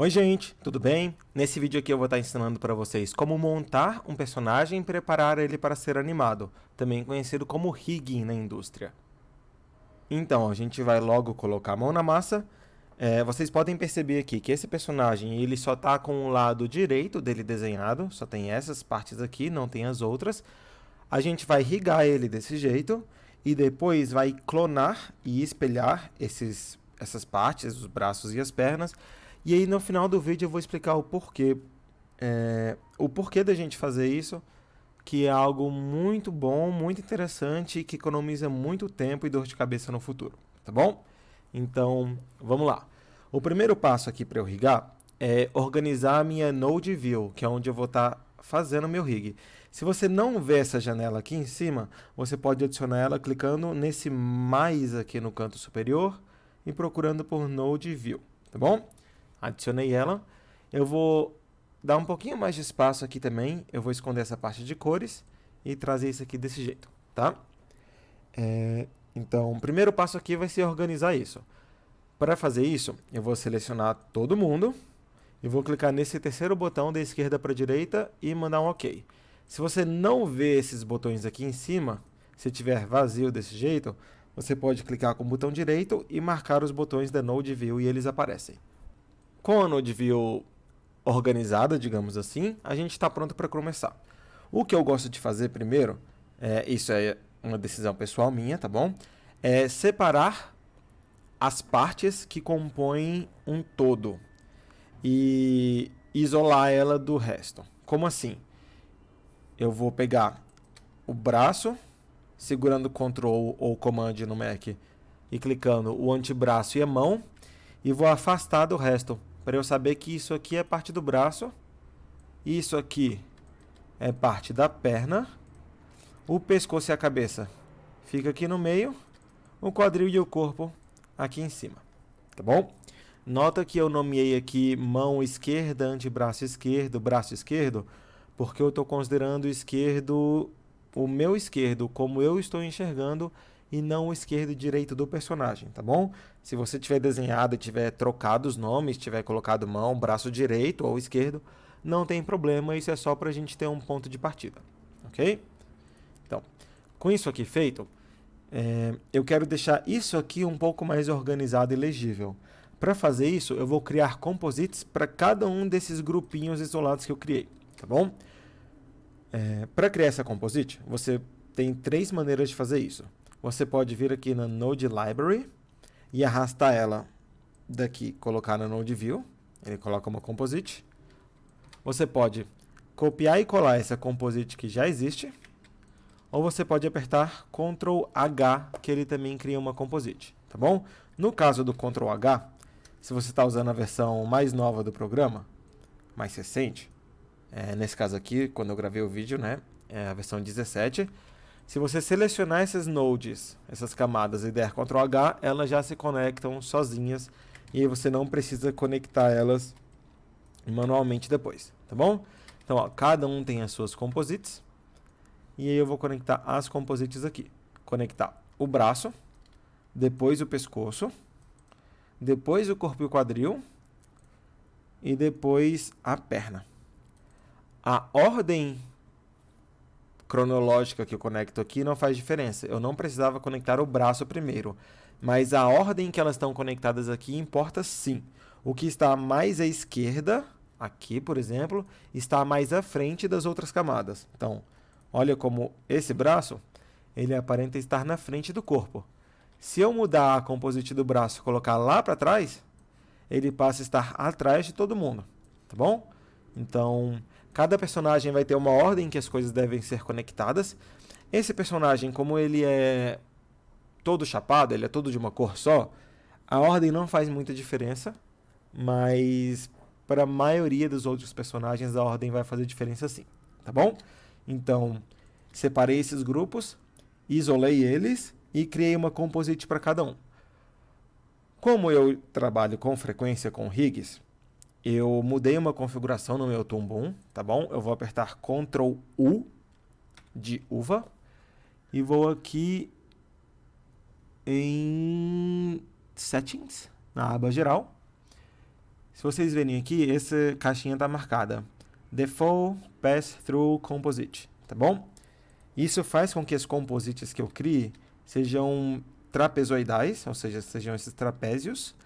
Oi gente, tudo bem? Nesse vídeo aqui eu vou estar ensinando para vocês como montar um personagem e preparar ele para ser animado, também conhecido como rigging na indústria. Então, a gente vai logo colocar a mão na massa. Vocês podem perceber aqui que esse personagem ele só está com o lado direito dele desenhado, só tem essas partes aqui, não tem as outras. A gente vai rigar ele desse jeito e depois vai clonar e espelhar essas partes, os braços e as pernas. E aí no final do vídeo eu vou explicar o porquê da gente fazer isso, que é algo muito bom, muito interessante e que economiza muito tempo e dor de cabeça no futuro, tá bom? Então, vamos lá. O primeiro passo aqui para eu rigar é organizar a minha Node View, que é onde eu vou estar fazendo o meu rig. Se você não vê essa janela aqui em cima, você pode adicionar ela clicando nesse mais aqui no canto superior e procurando por Node View, tá bom? Adicionei ela. Eu vou dar um pouquinho mais de espaço aqui também. Eu vou esconder essa parte de cores e trazer isso aqui desse jeito, tá? Então, o primeiro passo aqui vai ser organizar isso. Para fazer isso, eu vou selecionar todo mundo e vou clicar nesse terceiro botão da esquerda para a direita e mandar um OK. Se você não vê esses botões aqui em cima, se tiver vazio desse jeito, você pode clicar com o botão direito e marcar os botões da Node View e eles aparecem. Com a Node View organizada, digamos assim, a gente está pronto para começar. O que eu gosto de fazer primeiro, isso é uma decisão pessoal minha, tá bom? É separar as partes que compõem um todo e isolar ela do resto. Como assim? Eu vou pegar o braço, segurando Ctrl ou Command no Mac e clicando o antebraço e a mão, e vou afastar do resto, para eu saber que isso aqui é parte do braço, isso aqui é parte da perna, o pescoço e a cabeça fica aqui no meio, o quadril e o corpo aqui em cima, tá bom? Nota que eu nomeei aqui mão esquerda, antebraço esquerdo, braço esquerdo, porque eu estou considerando o meu esquerdo como eu estou enxergando e não o esquerdo e direito do personagem, tá bom? Se você tiver desenhado e tiver trocado os nomes, tiver colocado mão, braço direito ou esquerdo, não tem problema, isso é só para a gente ter um ponto de partida, ok? Então, com isso aqui feito, eu quero deixar isso aqui um pouco mais organizado e legível. Para fazer isso, eu vou criar composites para cada um desses grupinhos isolados que eu criei, tá bom? Para criar essa composite, você tem 3 maneiras de fazer isso. Você pode vir aqui na Node Library e arrastar ela daqui, colocar na Node View. Ele coloca uma composite. Você pode copiar e colar essa composite que já existe. Ou você pode apertar Ctrl H, que ele também cria uma composite, tá bom? No caso do Ctrl H, se você está usando a versão mais nova do programa, mais recente, nesse caso aqui, quando eu gravei o vídeo, né, é a versão 17, se você selecionar essas nodes, essas camadas e der Ctrl H, elas já se conectam sozinhas e aí você não precisa conectar elas manualmente depois, tá bom? Então, ó, cada um tem as suas composites e aí eu vou conectar as composites aqui. Conectar o braço, depois o pescoço, depois o corpo e o quadril e depois a perna. A ordem cronológica que eu conecto aqui não faz diferença. Eu não precisava conectar o braço primeiro, mas a ordem que elas estão conectadas aqui importa sim. O que está mais à esquerda, aqui por exemplo, está mais à frente das outras camadas. Então, olha como esse braço, ele aparenta estar na frente do corpo. Se eu mudar a composite do braço e colocar lá para trás, ele passa a estar atrás de todo mundo, tá bom? Então, cada personagem vai ter uma ordem que as coisas devem ser conectadas. Esse personagem, como ele é todo chapado, ele é todo de uma cor só, a ordem não faz muita diferença, mas para a maioria dos outros personagens a ordem vai fazer diferença sim, tá bom? Então, separei esses grupos, isolei eles e criei uma composite para cada um. Como eu trabalho com frequência com rigs, eu mudei uma configuração no meu Toon, tá bom? Eu vou apertar Ctrl U de uva e vou aqui em Settings, na aba geral. Se vocês verem aqui, essa caixinha está marcada Default Pass-Through Composite, tá bom? Isso faz com que as composites que eu crie sejam trapezoidais, ou seja, sejam esses trapézios,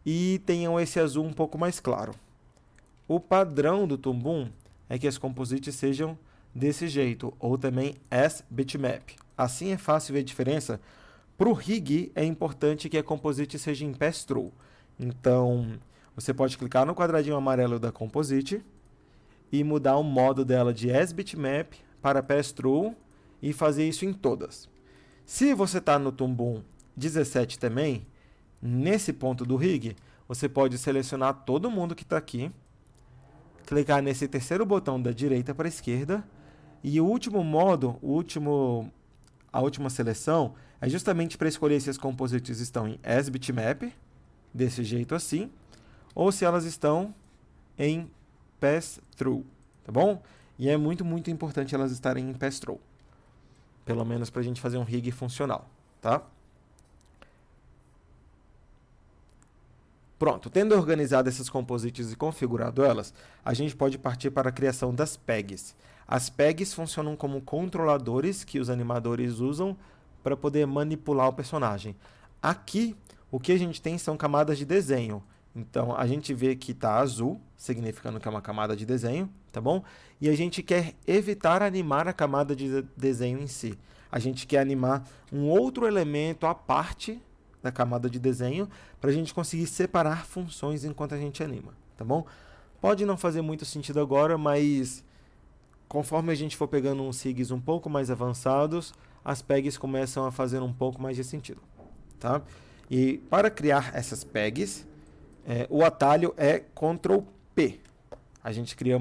e tenham esse azul um pouco mais claro. O padrão do Toon é que as composites sejam desse jeito, ou também as bitmap. Assim é fácil ver a diferença. Para o rig, é importante que a composite seja em pass-through. Então, você pode clicar no quadradinho amarelo da composite e mudar o modo dela de as bitmap para pass-through e fazer isso em todas. Se você está no Toon 17 também, nesse ponto do rig, você pode selecionar todo mundo que está aqui, clicar nesse terceiro botão da direita para a esquerda, e o último modo, a última seleção, é justamente para escolher se as composites estão em as bitmap, desse jeito assim, ou se elas estão em pass-through, tá bom? E é muito, muito importante elas estarem em pass-through, pelo menos para a gente fazer um rig funcional, tá? Pronto, tendo organizado essas composites e configurado elas, a gente pode partir para a criação das pegs. As pegs funcionam como controladores que os animadores usam para poder manipular o personagem. Aqui, o que a gente tem são camadas de desenho. Então, a gente vê que está azul, significando que é uma camada de desenho, tá bom? E a gente quer evitar animar a camada de desenho em si. A gente quer animar um outro elemento à parte da camada de desenho para a gente conseguir separar funções enquanto a gente anima, tá bom? Pode não fazer muito sentido agora, mas conforme a gente for pegando uns SIGs um pouco mais avançados, as pegs começam a fazer um pouco mais de sentido, tá? E para criar essas pegs, o atalho é Ctrl P. A gente cria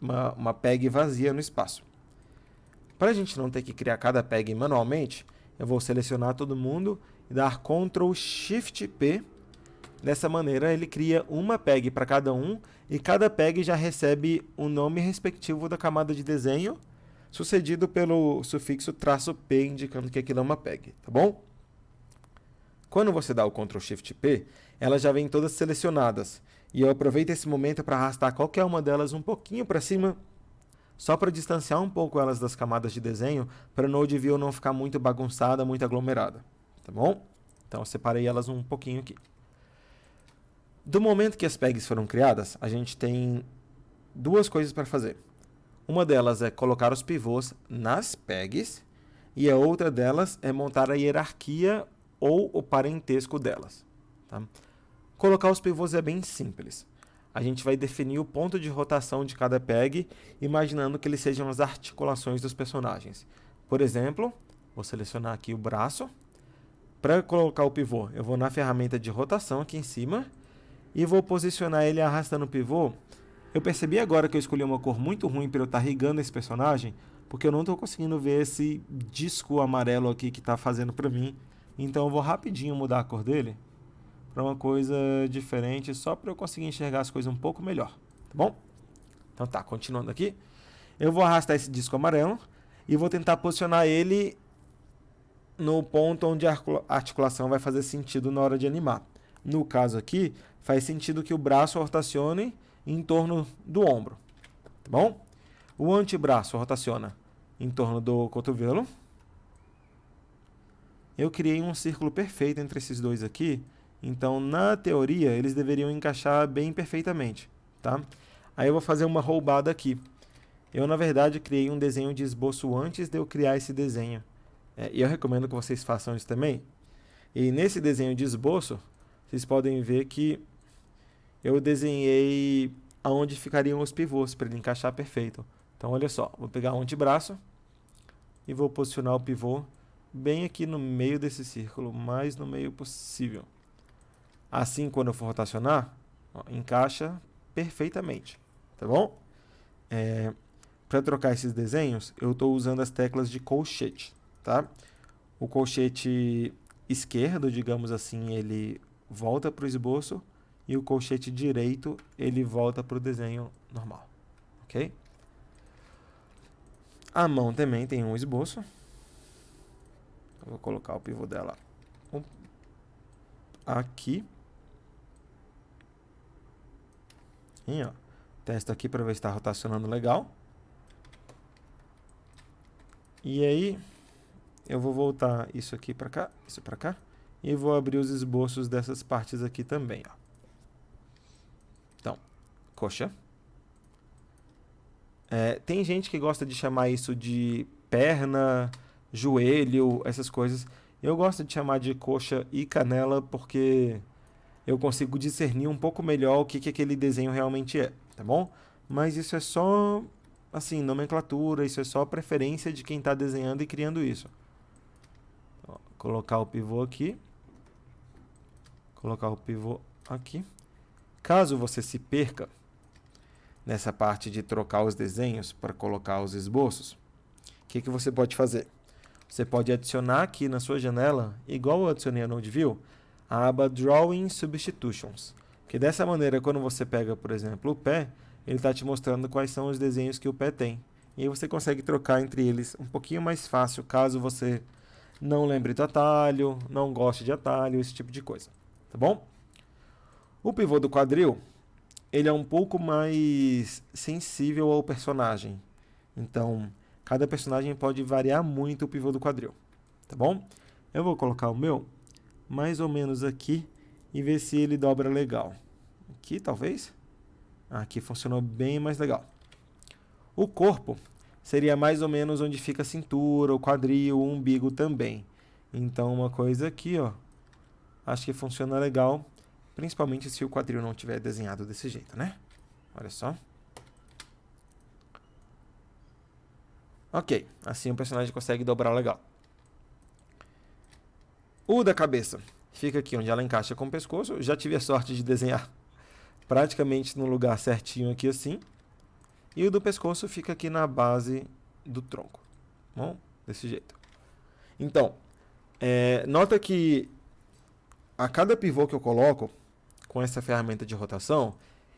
uma peg vazia no espaço. Para a gente não ter que criar cada peg manualmente, eu vou selecionar todo mundo e dar Ctrl Shift P. Dessa maneira, ele cria uma peg para cada um e cada peg já recebe o nome respectivo da camada de desenho, sucedido pelo sufixo "-p", indicando que aquilo é uma peg, tá bom? Quando você dá o Ctrl Shift P, elas já vêm todas selecionadas. E eu aproveito esse momento para arrastar qualquer uma delas um pouquinho para cima, só para distanciar um pouco elas das camadas de desenho, para o Node View não ficar muito bagunçada, muito aglomerada. Tá bom? Então, eu separei elas um pouquinho aqui. Do momento que as pegs foram criadas, a gente tem duas coisas para fazer. Uma delas é colocar os pivôs nas pegs, e a outra delas é montar a hierarquia ou o parentesco delas. Tá? Colocar os pivôs é bem simples. A gente vai definir o ponto de rotação de cada peg, imaginando que eles sejam as articulações dos personagens. Por exemplo, vou selecionar aqui o braço. Para colocar o pivô, eu vou na ferramenta de rotação aqui em cima e vou posicionar ele arrastando o pivô. Eu percebi agora que eu escolhi uma cor muito ruim para eu estar rigando esse personagem, porque eu não estou conseguindo ver esse disco amarelo aqui que está fazendo para mim. Então eu vou rapidinho mudar a cor dele para uma coisa diferente, só para eu conseguir enxergar as coisas um pouco melhor, tá bom? Então tá, continuando aqui. Eu vou arrastar esse disco amarelo e vou tentar posicionar ele no ponto onde a articulação vai fazer sentido na hora de animar. No caso aqui, faz sentido que o braço rotacione em torno do ombro, tá bom? O antebraço rotaciona em torno do cotovelo. Eu criei um círculo perfeito entre esses dois aqui, então, na teoria, eles deveriam encaixar bem perfeitamente, tá? Aí eu vou fazer uma roubada aqui. Eu, na verdade, criei um desenho de esboço antes de eu criar esse desenho. E eu recomendo que vocês façam isso também. E nesse desenho de esboço, vocês podem ver que eu desenhei aonde ficariam os pivôs para ele encaixar perfeito. Então, olha só, vou pegar o antebraço e vou posicionar o pivô bem aqui no meio desse círculo, mais no meio possível. Assim, quando eu for rotacionar, ó, encaixa perfeitamente, tá bom? Para trocar esses desenhos, eu estou usando as teclas de colchete, tá? O colchete esquerdo, digamos assim, ele volta para o esboço e o colchete direito, ele volta para o desenho normal, ok? A mão também tem um esboço. Eu vou colocar o pivô dela aqui. Assim, ó. Testo aqui para ver se está rotacionando legal. E aí, eu vou voltar isso aqui para cá, isso para cá. E vou abrir os esboços dessas partes aqui também, ó. Então, coxa. Tem gente que gosta de chamar isso de perna, joelho, essas coisas. Eu gosto de chamar de coxa e canela porque eu consigo discernir um pouco melhor o que aquele desenho realmente é, tá bom? Mas isso é só, assim, nomenclatura, isso é só preferência de quem está desenhando e criando isso. Ó, colocar o pivô aqui. Colocar o pivô aqui. Caso você se perca nessa parte de trocar os desenhos para colocar os esboços, o que você pode fazer? Você pode adicionar aqui na sua janela, igual eu adicionei a Node View, a aba Drawing Substitutions. Que dessa maneira, quando você pega, por exemplo, o pé, ele está te mostrando quais são os desenhos que o pé tem. E aí você consegue trocar entre eles um pouquinho mais fácil, caso você não lembre do atalho, não goste de atalho, esse tipo de coisa. Tá bom? O pivô do quadril, ele é um pouco mais sensível ao personagem. Então, cada personagem pode variar muito o pivô do quadril. Tá bom? Eu vou colocar o meu mais ou menos aqui e ver se ele dobra legal. Aqui, talvez. Aqui funcionou bem mais legal. O corpo seria mais ou menos onde fica a cintura, o quadril, o umbigo também. Então, uma coisa aqui, ó. Acho que funciona legal, principalmente se o quadril não tiver desenhado desse jeito, né? Olha só. Ok, assim o personagem consegue dobrar legal. O da cabeça fica aqui onde ela encaixa com o pescoço. Eu já tive a sorte de desenhar praticamente no lugar certinho aqui assim. E o do pescoço fica aqui na base do tronco. Bom, desse jeito. Então, nota que a cada pivô que eu coloco com essa ferramenta de rotação,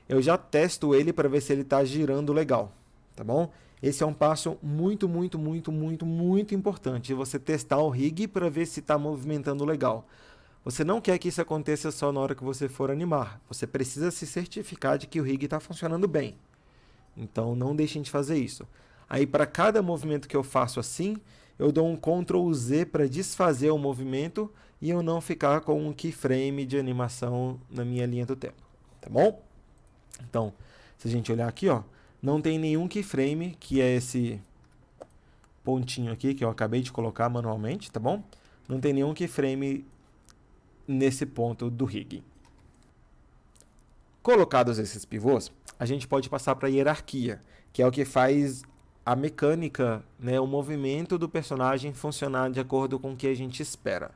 eu já testo ele para ver se ele está girando legal, tá bom? Esse é um passo muito, muito, muito, muito, muito importante. Você testar o rig para ver se está movimentando legal. Você não quer que isso aconteça só na hora que você for animar. Você precisa se certificar de que o rig está funcionando bem. Então, não deixem de fazer isso. Aí, para cada movimento que eu faço assim, eu dou um Ctrl Z para desfazer o movimento e eu não ficar com um keyframe de animação na minha linha do tempo. Tá bom? Então, se a gente olhar aqui, ó, não tem nenhum keyframe, que é esse pontinho aqui que eu acabei de colocar manualmente, tá bom? Não tem nenhum keyframe nesse ponto do rig. Colocados esses pivôs, a gente pode passar para a hierarquia, que é o que faz a mecânica, né, o movimento do personagem funcionar de acordo com o que a gente espera.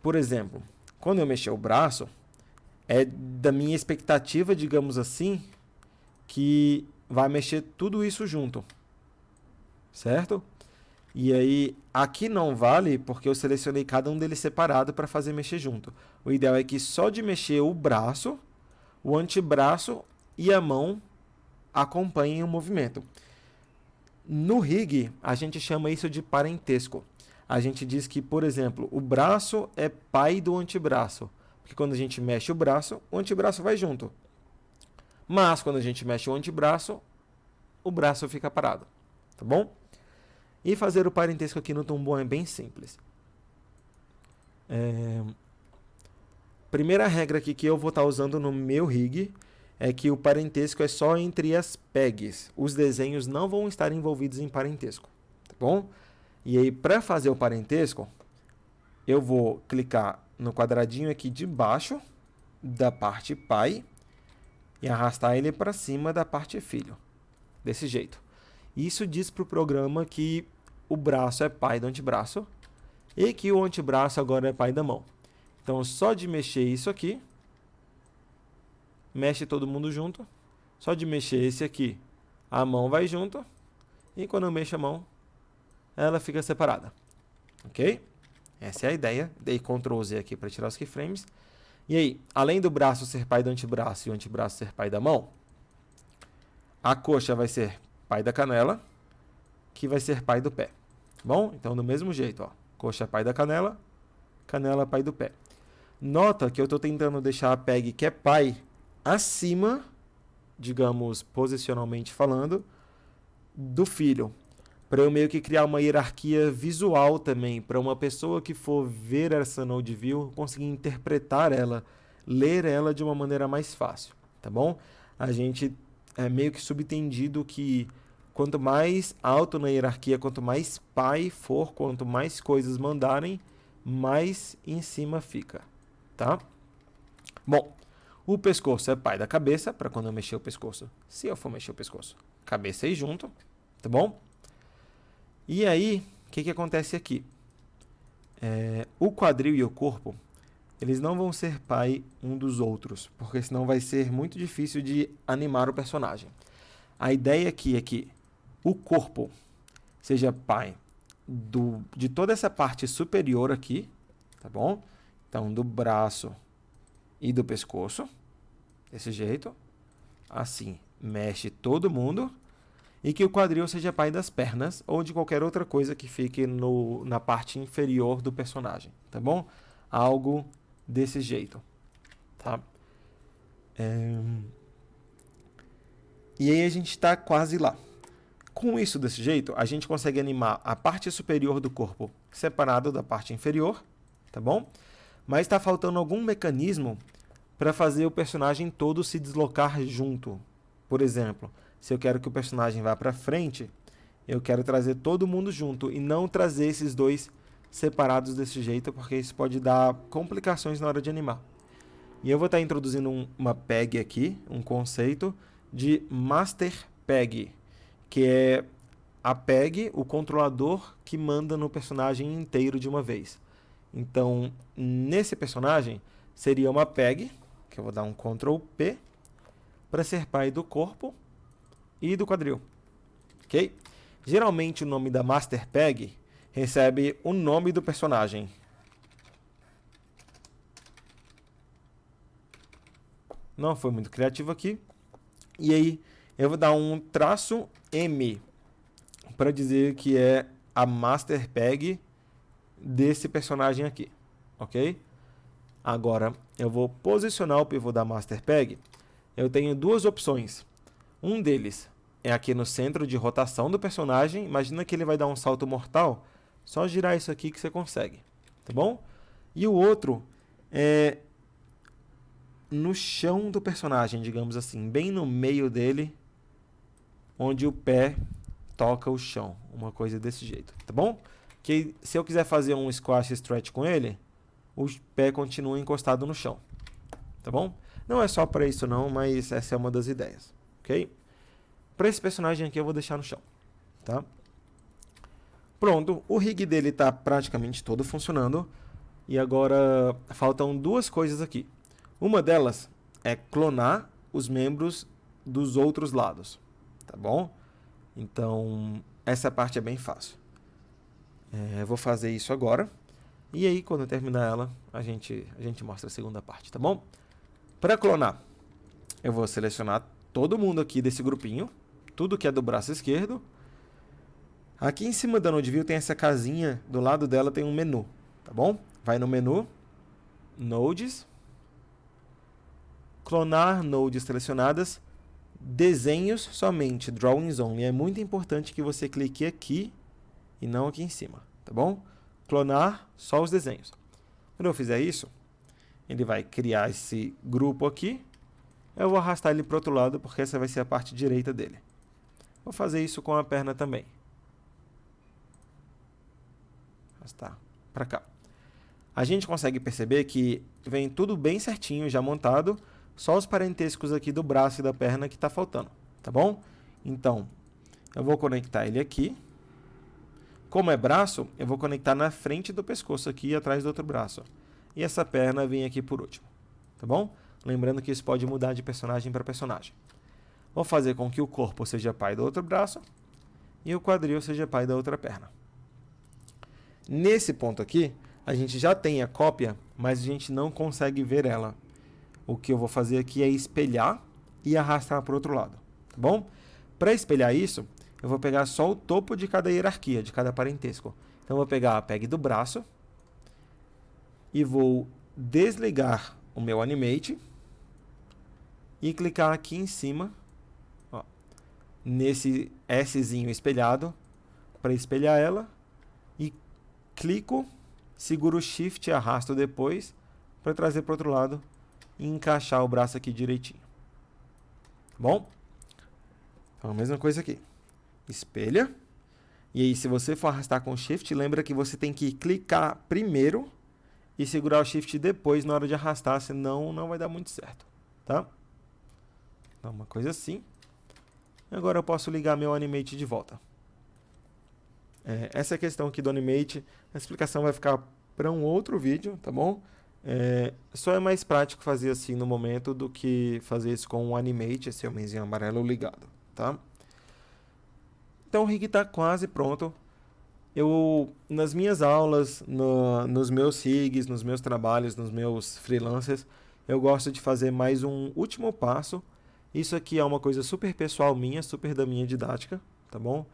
Por exemplo, quando eu mexer o braço, é da minha expectativa, digamos assim, que vai mexer tudo isso junto, certo? E aí, aqui não vale porque eu selecionei cada um deles separado para fazer mexer junto. O ideal é que só de mexer o braço, o antebraço e a mão acompanhem o movimento. No rig, a gente chama isso de parentesco. A gente diz que, por exemplo, o braço é pai do antebraço, porque quando a gente mexe o antebraço vai junto. Mas quando a gente mexe o antebraço, o braço fica parado, tá bom? E fazer o parentesco aqui no Toon Boom é bem simples. Primeira regra aqui que eu vou estar usando no meu rig é que o parentesco é só entre as pegs. Os desenhos não vão estar envolvidos em parentesco, tá bom? E aí, para fazer o parentesco, eu vou clicar no quadradinho aqui de baixo da parte pai e arrastar ele para cima da parte filho. Desse jeito. Isso diz para o programa que o braço é pai do antebraço e que o antebraço agora é pai da mão. Então, só de mexer isso aqui, mexe todo mundo junto. Só de mexer esse aqui, a mão vai junto. E quando eu mexo a mão, ela fica separada. Ok? Essa é a ideia. Dei Ctrl Z aqui para tirar os keyframes. E aí, além do braço ser pai do antebraço e o antebraço ser pai da mão, a coxa vai ser pai da canela, que vai ser pai do pé. Bom? Então, do mesmo jeito, ó. Coxa pai da canela, canela pai do pé. Nota que eu estou tentando deixar a peg que é pai acima digamos, posicionalmente falando, do filho. Para eu meio que criar uma hierarquia visual também, para uma pessoa que for ver essa node view conseguir interpretar ela, ler ela de uma maneira mais fácil, tá bom? A gente é meio que subentendido que quanto mais alto na hierarquia, quanto mais pai for, quanto mais coisas mandarem, mais em cima fica, tá? Bom, o pescoço é pai da cabeça, para quando eu mexer o pescoço, se eu for mexer o pescoço, cabeça aí junto, tá bom? E aí, o que acontece aqui? O quadril e o corpo, eles não vão ser pai um dos outros, porque senão vai ser muito difícil de animar o personagem. A ideia aqui é que o corpo seja pai de toda essa parte superior aqui, tá bom? Então, do braço e do pescoço, desse jeito. Assim, mexe todo mundo. E que o quadril seja pai das pernas ou de qualquer outra coisa que fique na parte inferior do personagem, tá bom? Algo desse jeito, tá? E aí a gente está quase lá. Com isso desse jeito, a gente consegue animar a parte superior do corpo separado da parte inferior, tá bom? Mas está faltando algum mecanismo para fazer o personagem todo se deslocar junto. Por exemplo, se eu quero que o personagem vá para frente, eu quero trazer todo mundo junto e não trazer esses dois separados desse jeito, porque isso pode dar complicações na hora de animar. E eu vou estar introduzindo uma PEG aqui, um conceito de Master PEG, que é a PEG, o controlador que manda no personagem inteiro de uma vez. Então, nesse personagem, seria uma PEG, que eu vou dar um Ctrl P, para ser pai do corpo e do quadril, ok? Geralmente o nome da Master PEG recebe o nome do personagem. Não foi muito criativo aqui. E aí eu vou dar um traço M para dizer que é a Master PEG desse personagem aqui, ok? Agora eu vou posicionar o pivô da Master PEG. Eu tenho duas opções. Um deles é aqui no centro de rotação do personagem. Imagina que ele vai dar um salto mortal. Só girar isso aqui que você consegue, tá bom? E o outro é no chão do personagem, digamos assim, bem no meio dele, onde o pé toca o chão, uma coisa desse jeito, tá bom? Que se eu quiser fazer um squash stretch com ele, o pé continua encostado no chão, tá bom? Não é só para isso não, mas essa é uma das ideias, ok? Para esse personagem aqui eu vou deixar no chão, tá? Pronto, o rig dele está praticamente todo funcionando. E agora faltam duas coisas aqui. Uma delas é clonar os membros dos outros lados, tá bom? Então, essa parte é bem fácil. Eu vou fazer isso agora. E aí, quando eu terminar ela, a gente mostra a segunda parte, tá bom? Para clonar, eu vou selecionar todo mundo aqui desse grupinho, tudo que é do braço esquerdo. Aqui em cima da node view tem essa casinha, do lado dela tem um menu, tá bom? Vai no menu, Nodes, clonar nodes selecionadas, desenhos somente, Drawings Only. É muito importante que você clique aqui e não aqui em cima, tá bom? Clonar só os desenhos. Quando eu fizer isso, ele vai criar esse grupo aqui. Eu vou arrastar ele para o outro lado, porque essa vai ser a parte direita dele. Vou fazer isso com a perna também. Arrastar para cá. A gente consegue perceber que vem tudo bem certinho, já montado, só os parentescos aqui do braço e da perna que está faltando, tá bom? Então, eu vou conectar ele aqui. Como é braço, eu vou conectar na frente do pescoço aqui e atrás do outro braço. E essa perna vem aqui por último, tá bom? Lembrando que isso pode mudar de personagem para personagem. Vou fazer com que o corpo seja pai do outro braço e o quadril seja pai da outra perna. Nesse ponto aqui, a gente já tem a cópia, mas a gente não consegue ver ela. O que eu vou fazer aqui é espelhar e arrastar para o outro lado, tá bom? Para espelhar isso, eu vou pegar só o topo de cada hierarquia, de cada parentesco. Então, eu vou pegar a PEG do braço e vou desligar o meu Animate e clicar aqui em cima nesse Szinho espelhado para espelhar ela e clico, seguro o Shift e arrasto depois para trazer para o outro lado e encaixar o braço aqui direitinho. Bom? Então, a mesma coisa aqui. Espelha. E aí, se você for arrastar com o Shift, lembra que você tem que clicar primeiro e segurar o Shift depois na hora de arrastar, senão não vai dar muito certo, tá? Então, uma coisa assim. Agora eu posso ligar meu Animate de volta. Essa questão aqui do Animate, a explicação vai ficar para um outro vídeo, tá bom? Só é mais prático fazer assim no momento do que fazer isso com o Animate, esse homenzinho amarelo ligado, tá? Então o rig está quase pronto. Nas minhas aulas, nos meus rigs, nos meus trabalhos, nos meus freelancers, eu gosto de fazer mais um último passo. Isso aqui é uma coisa super pessoal minha, super da minha didática, tá bom?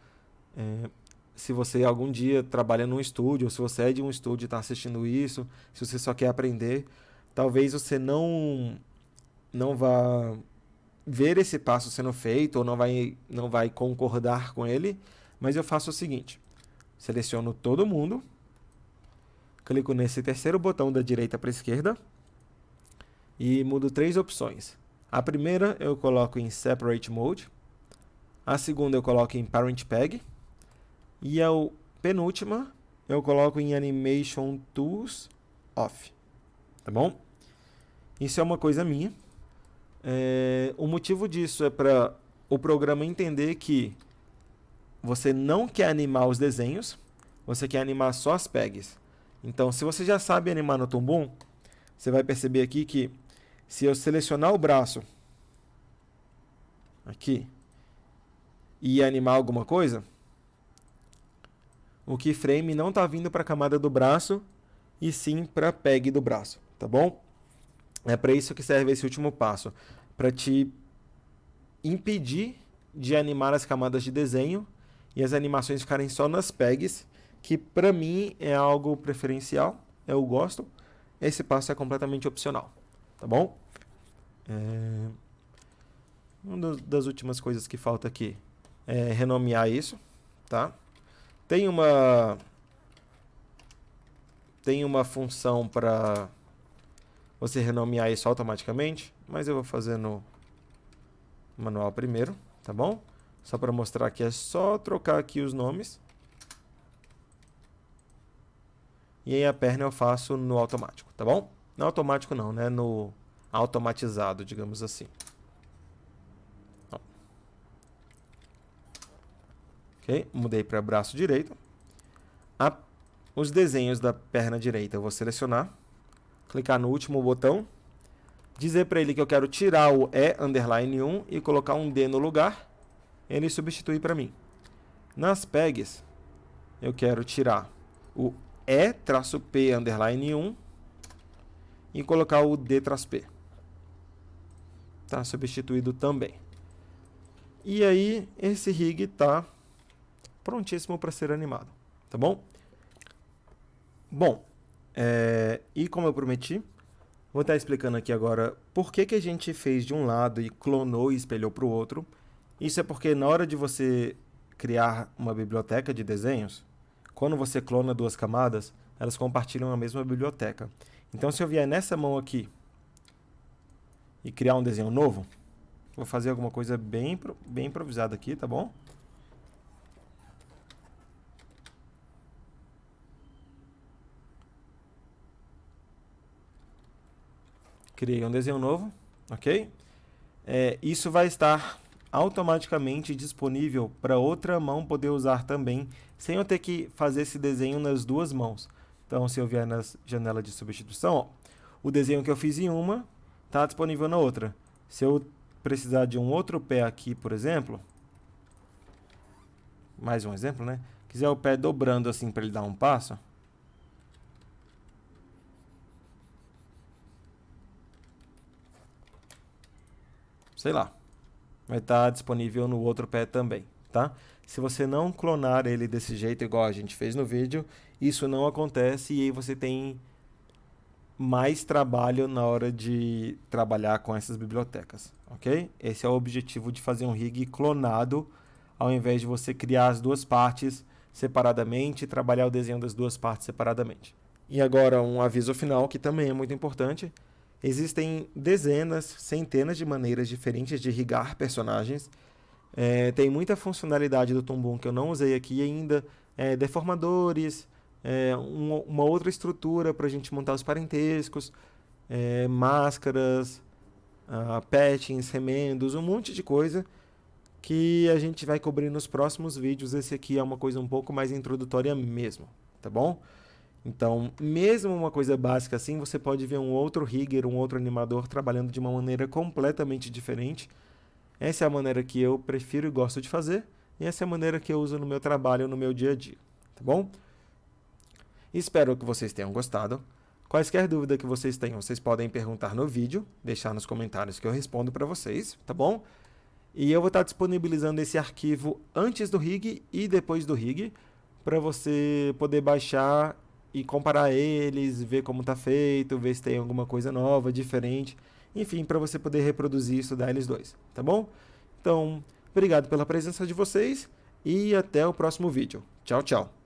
Se você algum dia trabalha num estúdio, ou se você é de um estúdio e está assistindo isso, se você só quer aprender, talvez você não vá ver esse passo sendo feito ou não vai concordar com ele, mas eu faço o seguinte: seleciono todo mundo, clico nesse terceiro botão da direita para a esquerda e mudo 3 opções. A primeira eu coloco em Separate Mode, a segunda eu coloco em Parent Peg e a penúltima eu coloco em Animation Tools Off, tá bom? Isso é uma coisa minha. O motivo disso é para o programa entender que você não quer animar os desenhos, você quer animar só as pegs. Então, se você já sabe animar no Toon Boom, você vai perceber aqui que se eu selecionar o braço aqui e animar alguma coisa, o keyframe não está vindo para a camada do braço e sim para a peg do braço, tá bom? É para isso que serve esse último passo, para te impedir de animar as camadas de desenho e as animações ficarem só nas pegs, que para mim é algo preferencial, eu gosto. Esse passo é completamente opcional, tá bom? Uma das últimas coisas que falta aqui é renomear isso, tá? Tem uma função para você renomear isso automaticamente, mas eu vou fazer no manual primeiro, tá bom? Só para mostrar que é só trocar aqui os nomes. E aí a perna eu faço no automático, tá bom? No automático não, né? No automatizado, digamos assim. Ó. Ok, mudei para braço direito. Os desenhos da perna direita eu vou selecionar, clicar no último botão, dizer para ele que eu quero tirar o E_1 e colocar um D no lugar, ele substitui para mim. Nas pegs, eu quero tirar o E_P_1 e colocar o D_P. Está substituído também. E aí, esse rig está prontíssimo para ser animado, tá bom? Bom, e como eu prometi, vou estar explicando aqui agora por que a gente fez de um lado e clonou e espelhou para o outro. Isso é porque na hora de você criar uma biblioteca de desenhos, quando você clona 2 camadas, elas compartilham a mesma biblioteca. Então, se eu vier nessa mão aqui e criar um desenho novo, vou fazer alguma coisa bem improvisada aqui, tá bom? Criei um desenho novo, ok? Isso vai estar automaticamente disponível para outra mão poder usar também, sem eu ter que fazer esse desenho nas 2 mãos. Então, se eu vier na janela de substituição, ó, o desenho que eu fiz em uma está disponível na outra. Se eu precisar de um outro pé aqui, por exemplo, mais um exemplo, né? Quiser o pé dobrando assim para ele dar um passo, sei lá, vai estar disponível no outro pé também, tá? Se você não clonar ele desse jeito, igual a gente fez no vídeo, isso não acontece e aí você tem mais trabalho na hora de trabalhar com essas bibliotecas, ok? Esse é o objetivo de fazer um rig clonado, ao invés de você criar as duas partes separadamente e trabalhar o desenho das duas partes separadamente. E agora um aviso final que também é muito importante. Existem dezenas, centenas de maneiras diferentes de rigar personagens. Tem muita funcionalidade do Toon Boom que eu não usei aqui ainda. Deformadores, uma outra estrutura para a gente montar os parentescos, máscaras, patchings, remendos, um monte de coisa que a gente vai cobrir nos próximos vídeos. Esse aqui é uma coisa um pouco mais introdutória mesmo, tá bom? Então, mesmo uma coisa básica assim, você pode ver um outro rigger, um outro animador trabalhando de uma maneira completamente diferente. Essa é a maneira que eu prefiro e gosto de fazer, e essa é a maneira que eu uso no meu trabalho, no meu dia a dia, tá bom? Espero que vocês tenham gostado. Quaisquer dúvida que vocês tenham, vocês podem perguntar no vídeo, deixar nos comentários que eu respondo para vocês, tá bom? E eu vou estar disponibilizando esse arquivo antes do rig e depois do rig, para você poder baixar e comparar eles, ver como está feito, ver se tem alguma coisa nova, diferente, enfim, para você poder reproduzir e estudar eles dois, tá bom? Então, obrigado pela presença de vocês e até o próximo vídeo. Tchau, tchau!